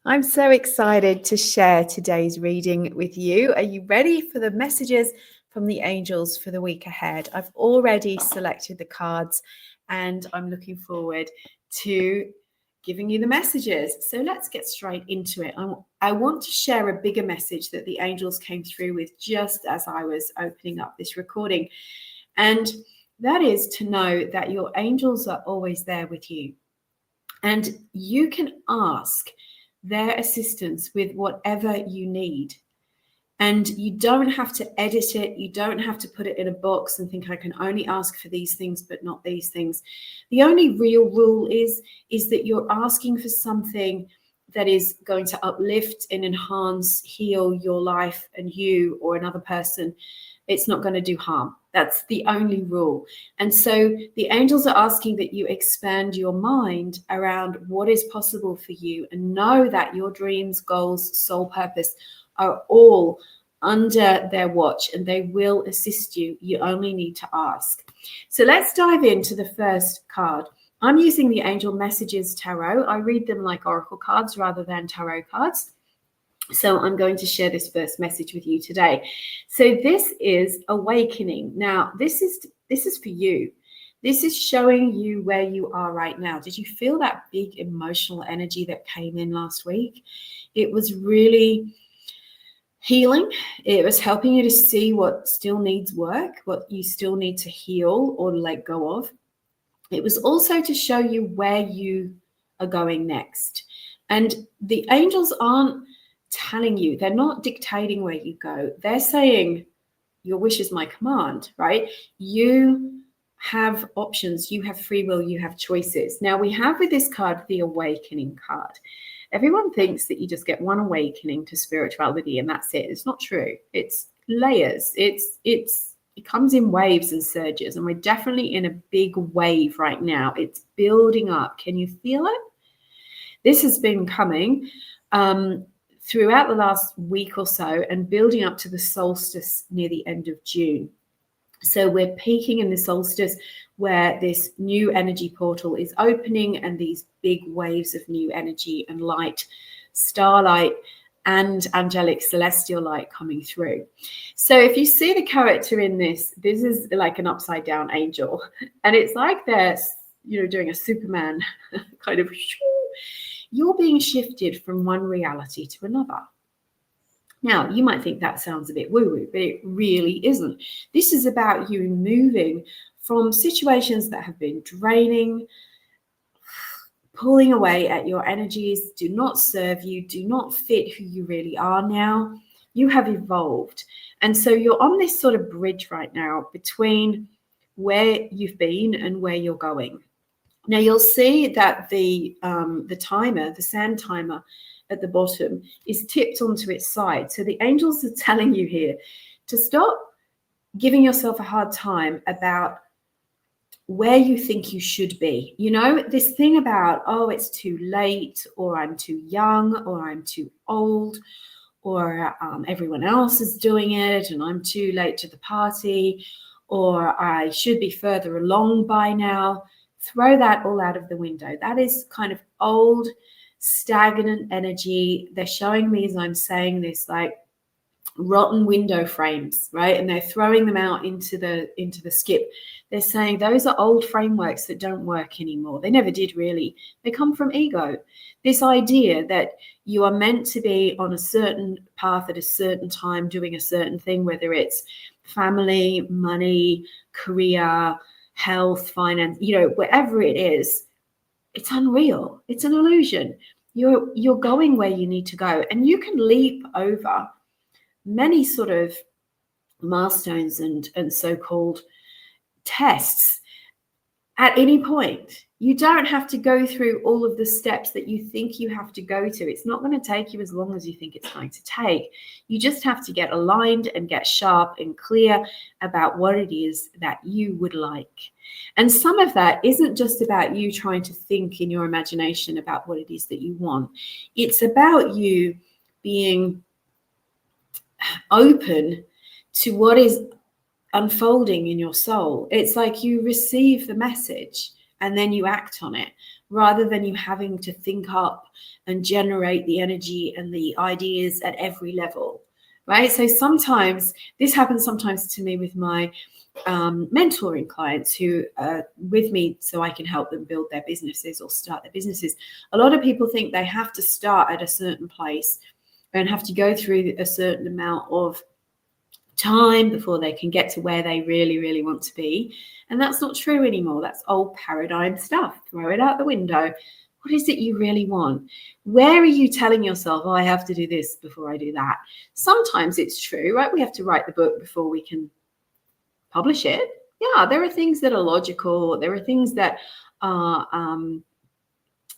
I'm so excited to share today's reading with you. Are you ready for the messages from the angels for the week ahead? I've already selected the cards and I'm looking forward to giving you the messages. So let's get straight into it. I want to share a bigger message that the angels came through with just as I was opening up this recording. And that is to know that your angels are always there with you. And you can ask their assistance with whatever you need. And you don't have to edit it. You don't have to put it in a box and think I can only ask for these things, but not these things. The only real rule is that you're asking for something that is going to uplift and enhance, heal your life and you or another person. It's not going to do harm. That's the only rule. And so the angels are asking that you expand your mind around what is possible for you and know that your dreams, goals, soul purpose are all under their watch and they will assist you. You only need to ask. So let's dive into the first card. I'm using the Angel Messages Tarot. I read them like oracle cards rather than tarot cards. So I'm going to share this first message with you today. So this is awakening. Now, this is for you. This is showing you where you are right now. Did you feel that big emotional energy that came in last week? It was really healing. It was helping you to see what still needs work, what you still need to heal or let go of. It was also to show you where you are going next. And the angels aren't telling you, they're not dictating where you go. They're saying, your wish is my command, right? You have options, you have free will, you have choices. Now we have with this card, the awakening card. Everyone thinks that you just get one awakening to spirituality and that's it. It's not true. It's layers. It comes in waves and surges, and we're definitely in a big wave right now. It's building up. Can you feel it? This has been coming throughout the last week or so and building up to the solstice near the end of June. So we're peaking in the solstice where this new energy portal is opening and these big waves of new energy and light, starlight, and angelic celestial light coming through. So if you see the character in this is like an upside down angel. And it's like they're, doing a Superman kind of, you're being shifted from one reality to another. Now, you might think that sounds a bit woo-woo, but it really isn't. This is about you moving from situations that have been draining, pulling away at your energies, do not serve you, do not fit who you really are now. You have evolved. And so you're on this sort of bridge right now between where you've been and where you're going. Now you'll see that the timer, the sand timer at the bottom is tipped onto its side. So the angels are telling you here to stop giving yourself a hard time about where you think you should be. This thing about, oh, it's too late, or I'm too young, or I'm too old, or everyone else is doing it and I'm too late to the party, or I should be further along by now. Throw that all out of the window. That is kind of old, stagnant energy. They're showing me as I'm saying this, like rotten window frames, right? And they're throwing them out into the skip. They're saying those are old frameworks that don't work anymore. They never did really. They come from ego. This idea that you are meant to be on a certain path at a certain time, doing a certain thing, whether it's family, money, career, health, finance, whatever it is, it's unreal. It's an illusion. You're going where you need to go, and you can leap over many sort of milestones and so-called tests at any point. You don't have to go through all of the steps that you think you have to go to. It's not going to take you as long as you think it's going to take. You just have to get aligned and get sharp and clear about what it is that you would like. And some of that isn't just about you trying to think in your imagination about what it is that you want. It's about you being open to what is unfolding in your soul. It's like you receive the message and then you act on it, rather than you having to think up and generate the energy and the ideas at every level, right? So sometimes this happens sometimes to me with my mentoring clients who are with me so I can help them build their businesses or start their businesses. A lot of people think they have to start at a certain place and have to go through a certain amount of time before they can get to where they really, really want to be. And that's not true anymore. That's old paradigm stuff. Throw it out the window. What is it you really want? Where are you telling yourself, oh, I have to do this before I do that? Sometimes it's true, right? We have to write the book before we can publish it. Yeah, there are things that are logical. There are things that are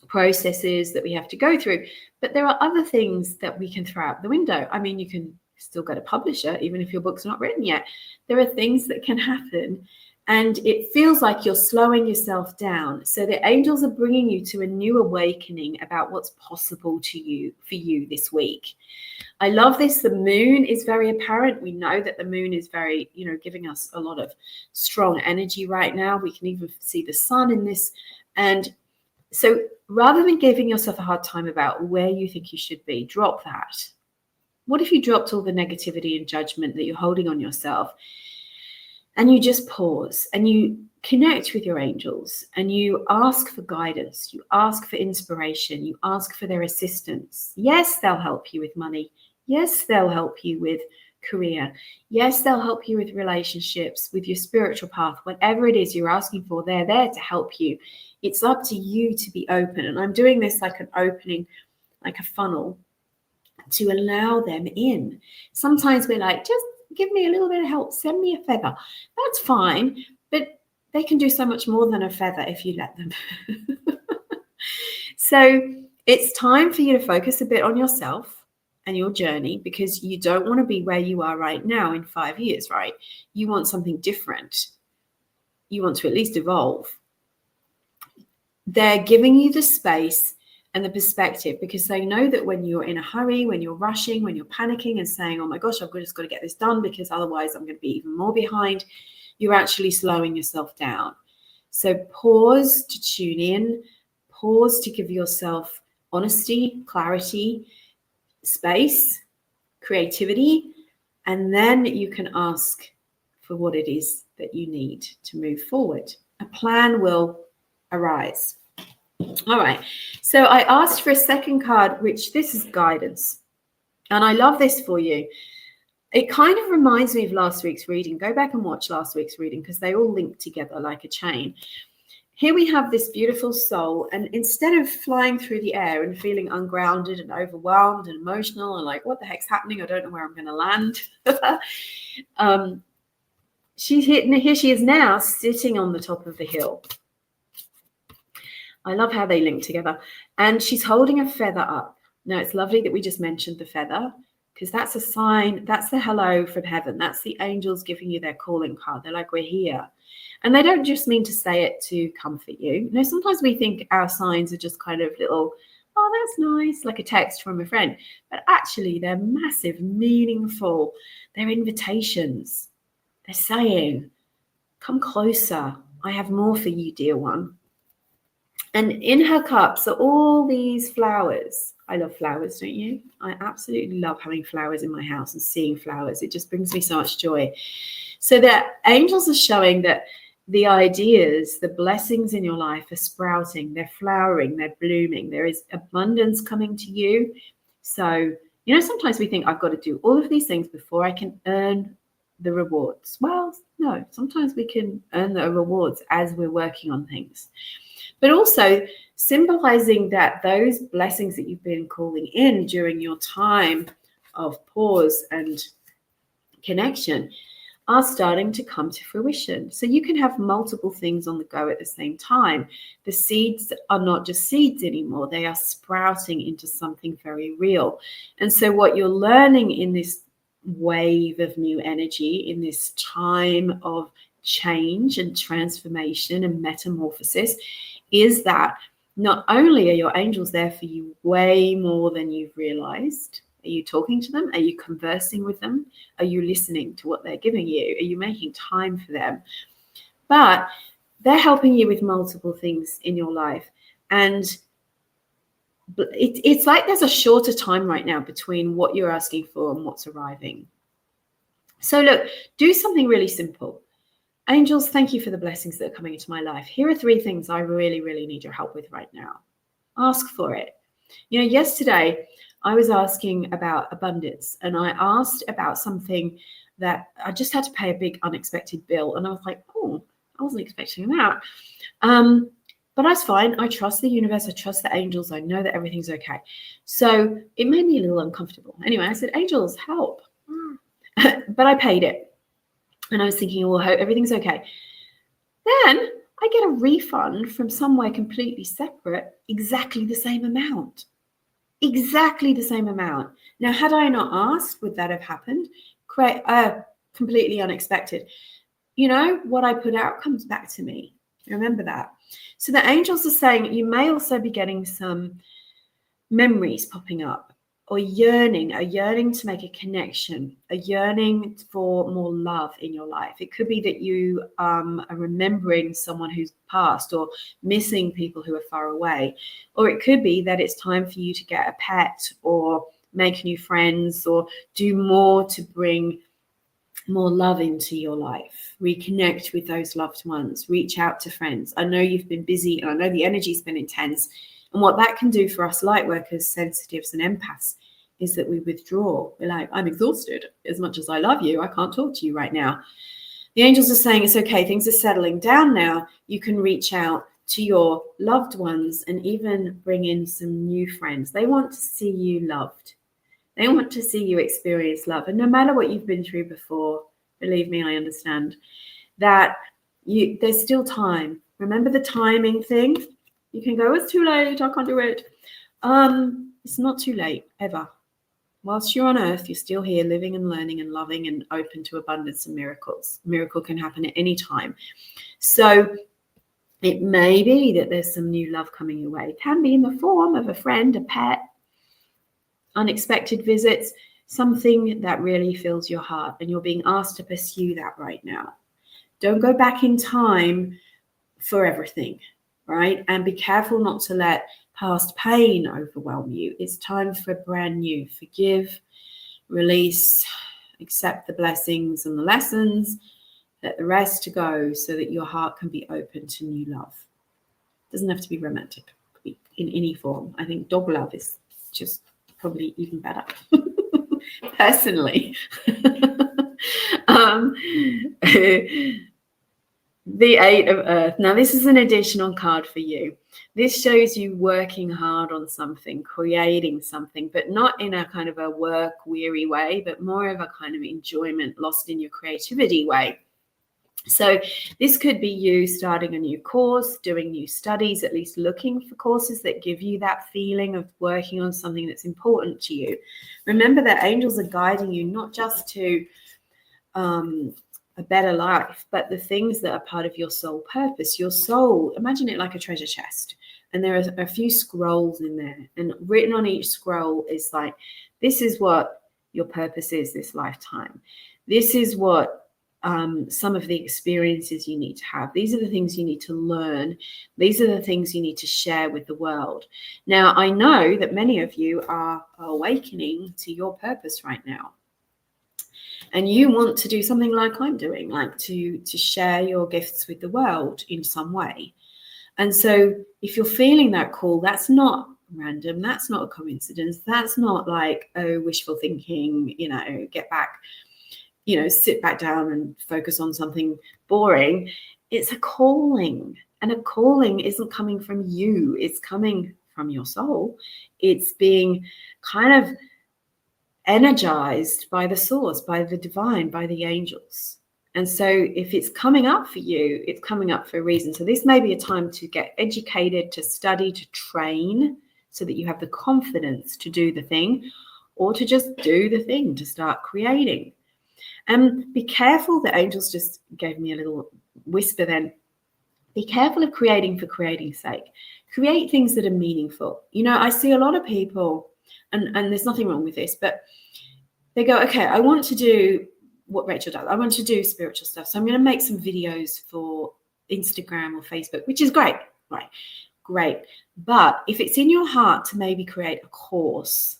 processes that we have to go through. But there are other things that we can throw out the window. I mean, you can still go to publisher, even if your book's not written yet. There are things that can happen. And it feels like you're slowing yourself down. So the angels are bringing you to a new awakening about what's possible to you for you this week. I love this. The moon is very apparent. We know that the moon is very, giving us a lot of strong energy right now. We can even see the sun in this. And so rather than giving yourself a hard time about where you think you should be, drop that. What if you dropped all the negativity and judgment that you're holding on yourself and you just pause and you connect with your angels and you ask for guidance, you ask for inspiration, you ask for their assistance? Yes, they'll help you with money. Yes, they'll help you with career. Yes, they'll help you with relationships, with your spiritual path, whatever it is you're asking for, they're there to help you. It's up to you to be open. And I'm doing this like an opening, like a funnel, to allow them in. Sometimes we're like, just give me a little bit of help, send me a feather. That's fine, but they can do so much more than a feather if you let them. So it's time for you to focus a bit on yourself and your journey, because you don't want to be where you are right now in 5 years, right? You want something different. You want to at least evolve. They're giving you the space and the perspective, because they know that when you're in a hurry, when you're rushing, when you're panicking and saying, oh my gosh, I've just got to get this done because otherwise I'm going to be even more behind, you're actually slowing yourself down. So pause to tune in, pause to give yourself honesty, clarity, space, creativity, and then you can ask for what it is that you need to move forward. A plan will arise. All right, so I asked for a second card, which this is guidance. And I love this for you. It kind of reminds me of last week's reading. Go back and watch last week's reading because they all link together like a chain. Here we have this beautiful soul, and instead of flying through the air and feeling ungrounded and overwhelmed and emotional and like, what the heck's happening? I don't know where I'm going to land. Here she is now sitting on the top of the hill. I love how they link together. And she's holding a feather up. Now, it's lovely that we just mentioned the feather, because that's a sign. That's the hello from heaven. That's the angels giving you their calling card. They're like, we're here. And they don't just mean to say it to comfort you. Sometimes we think our signs are just kind of little, oh, that's nice, like a text from a friend. But actually, they're massive, meaningful. They're invitations. They're saying, come closer. I have more for you, dear one. And in her cups are all these flowers. I love flowers, don't you? I absolutely love having flowers in my house and seeing flowers. It just brings me so much joy. So the angels are showing that the ideas, the blessings in your life are sprouting, they're flowering, they're blooming. There is abundance coming to you. So, sometimes we think I've got to do all of these things before I can earn the rewards. Well, no, sometimes we can earn the rewards as we're working on things. But also symbolizing that those blessings that you've been calling in during your time of pause and connection are starting to come to fruition. So you can have multiple things on the go at the same time. The seeds are not just seeds anymore. They are sprouting into something very real. And so what you're learning in this wave of new energy, in this time of change and transformation and metamorphosis, is that not only are your angels there for you way more than you've realized. Are you talking to them? Are you conversing with them? Are you listening to what they're giving you? Are you making time for them? But they're helping you with multiple things in your life. And it's like there's a shorter time right now between what you're asking for and what's arriving. So look, do something really simple. Angels, thank you for the blessings that are coming into my life. Here are 3 things I really, really need your help with right now. Ask for it. You know, yesterday I was asking about abundance, and I asked about something that I just had to pay a big unexpected bill. And I was like, oh, I wasn't expecting that. But that's fine. I trust the universe. I trust the angels. I know that everything's okay. So it made me a little uncomfortable. Anyway, I said, angels, help. But I paid it. And I was thinking, well, everything's okay. Then I get a refund from somewhere completely separate, exactly the same amount. Exactly the same amount. Now, had I not asked, would that have happened? Completely unexpected. You know, what I put out comes back to me. Remember that. So the angels are saying you may also be getting some memories popping up, or a yearning to make a connection, a yearning for more love in your life. It could be that you are remembering someone who's passed, or missing people who are far away. Or it could be that it's time for you to get a pet, or make new friends, or do more to bring more love into your life. Reconnect with those loved ones. Reach out to friends. I know you've been busy, and I know the energy's been intense. And what that can do for us light workers, sensitives, and empaths is that we withdraw. We're like, I'm exhausted. As much as I love you, I can't talk to you right now. The angels are saying it's okay. Things are settling down now. You can reach out to your loved ones and even bring in some new friends. They want to see you loved. They want to see you experience love. And no matter what you've been through before, believe me, I understand that there's still time. Remember the timing thing? You can go, it's too late, I can't do it. It's not too late, ever. Whilst you're on earth, you're still here living and learning and loving and open to abundance and miracles. A miracle can happen at any time. So it may be that there's some new love coming your way. It can be in the form of a friend, a pet, unexpected visits, something that really fills your heart, and you're being asked to pursue that right now. Don't go back in time for everything, right? And be careful not to let past pain overwhelm you. It's time for brand new. Forgive, release, accept the blessings and the lessons, let the rest go, so that your heart can be open to new love. It doesn't have to be romantic. It could be in any form. I think dog love is just probably even better, personally. The 8 of Earth. Now, this is an additional card for you. This shows you working hard on something, creating something, but not in a kind of a work-weary way, but more of a kind of enjoyment, lost in your creativity way. So this could be you starting a new course, doing new studies, at least looking for courses that give you that feeling of working on something that's important to you. Remember that angels are guiding you not just to a better life, but the things that are part of your soul purpose. Your soul, imagine it like a treasure chest, and there are a few scrolls in there, and written on each scroll is like, this is what your purpose is this lifetime. This is what some of the experiences you need to have. These are the things you need to learn. These are the things you need to share with the world. Now, I know that many of you are awakening to your purpose right now. And you want to do something like I'm doing, like to share your gifts with the world in some way. And so if you're feeling that call, that's not random. That's not a coincidence. That's not like, oh, wishful thinking, get back, sit back down and focus on something boring. It's a calling. And a calling isn't coming from you. It's coming from your soul. It's being kind of energized by the source, by the divine, by the angels. And so if it's coming up for you, it's coming up for a reason. So this may be a time to get educated, to study, to train, so that you have the confidence to do the thing, or to just do the thing, to start creating. And be careful, the angels just gave me a little whisper then. Be careful of creating for creating's sake. Create things that are meaningful. I see a lot of people, and there's nothing wrong with this, but they go, okay, I want to do what Rachel does. I want to do spiritual stuff. So I'm going to make some videos for Instagram or Facebook, which is great. Right. great. But if it's in your heart to maybe create a course,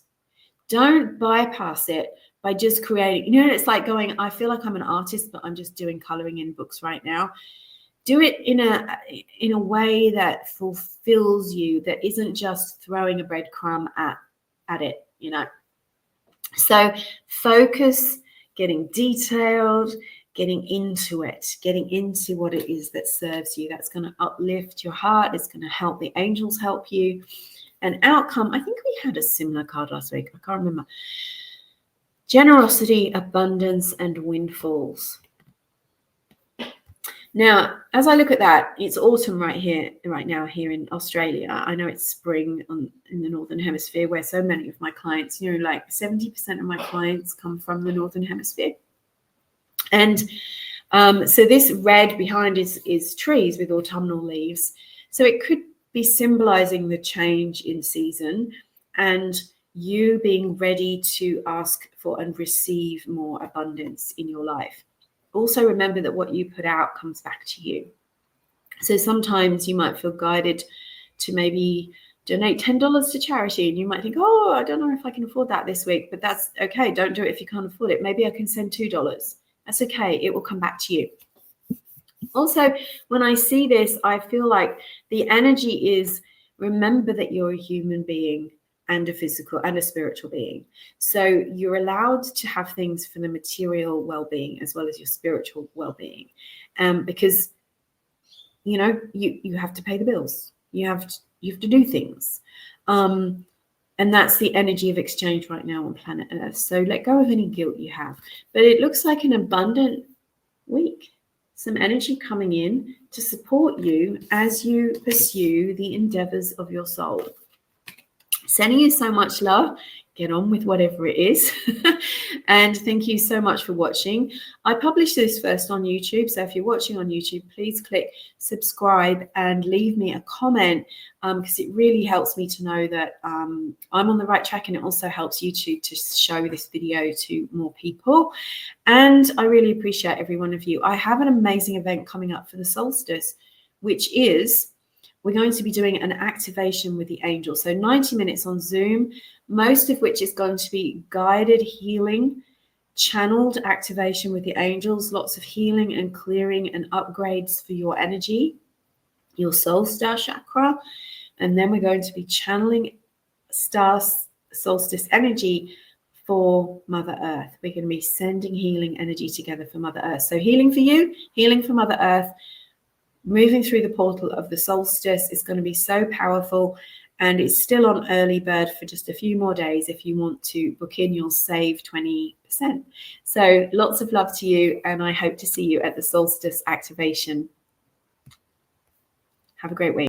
don't bypass it by just creating, it's like going, I feel like I'm an artist, but I'm just doing coloring in books right now. Do it in a way that fulfills you, that isn't just throwing a breadcrumb at it, So focus, getting detailed, getting into it, getting into what it is that serves you. That's going to uplift your heart. It's going to help the angels help you. An outcome, I think we had a similar card last week. I can't remember. Generosity, abundance, and windfalls. Now, as I look at that, it's autumn right now here in Australia. I know it's spring in the Northern Hemisphere, where so many of my clients, like 70% of my clients come from the Northern Hemisphere. And so this red behind is trees with autumnal leaves. So it could be symbolizing the change in season and you being ready to ask for and receive more abundance in your life. Also remember that what you put out comes back to you. So sometimes you might feel guided to maybe donate $10 to charity, and you might think, oh, I don't know if I can afford that this week, but that's okay. Don't do it if you can't afford it. Maybe I can send $2. That's okay. It will come back to you. Also, when I see this, I feel like the energy is, remember that you're a human being and a physical and a spiritual being. So you're allowed to have things for the material well-being as well as your spiritual well-being, because you have to pay the bills. You have to do things, and that's the energy of exchange right now on planet Earth. So let go of any guilt you have. But it looks like an abundant week. Some energy coming in to support you as you pursue the endeavors of your soul. Sending you so much love. Get on with whatever it is. And thank you so much for watching. I publish this first on YouTube. So if you're watching on YouTube, please click subscribe and leave me a comment, because it really helps me to know that I'm on the right track, and it also helps YouTube to show this video to more people. And I really appreciate every one of you. I have an amazing event coming up for the solstice, which is we're going to be doing an activation with the angels. So 90 minutes on Zoom, most of which is going to be guided healing, channeled activation with the angels, lots of healing and clearing and upgrades for your energy, your soul star chakra. And then we're going to be channeling star solstice energy for Mother Earth. We're going to be sending healing energy together for Mother Earth. So healing for you, healing for Mother Earth. Moving through the portal of the solstice is going to be so powerful, and it's still on early bird for just a few more days. If you want to book in, you'll save 20%. So lots of love to you, and I hope to see you at the solstice activation. Have a great week.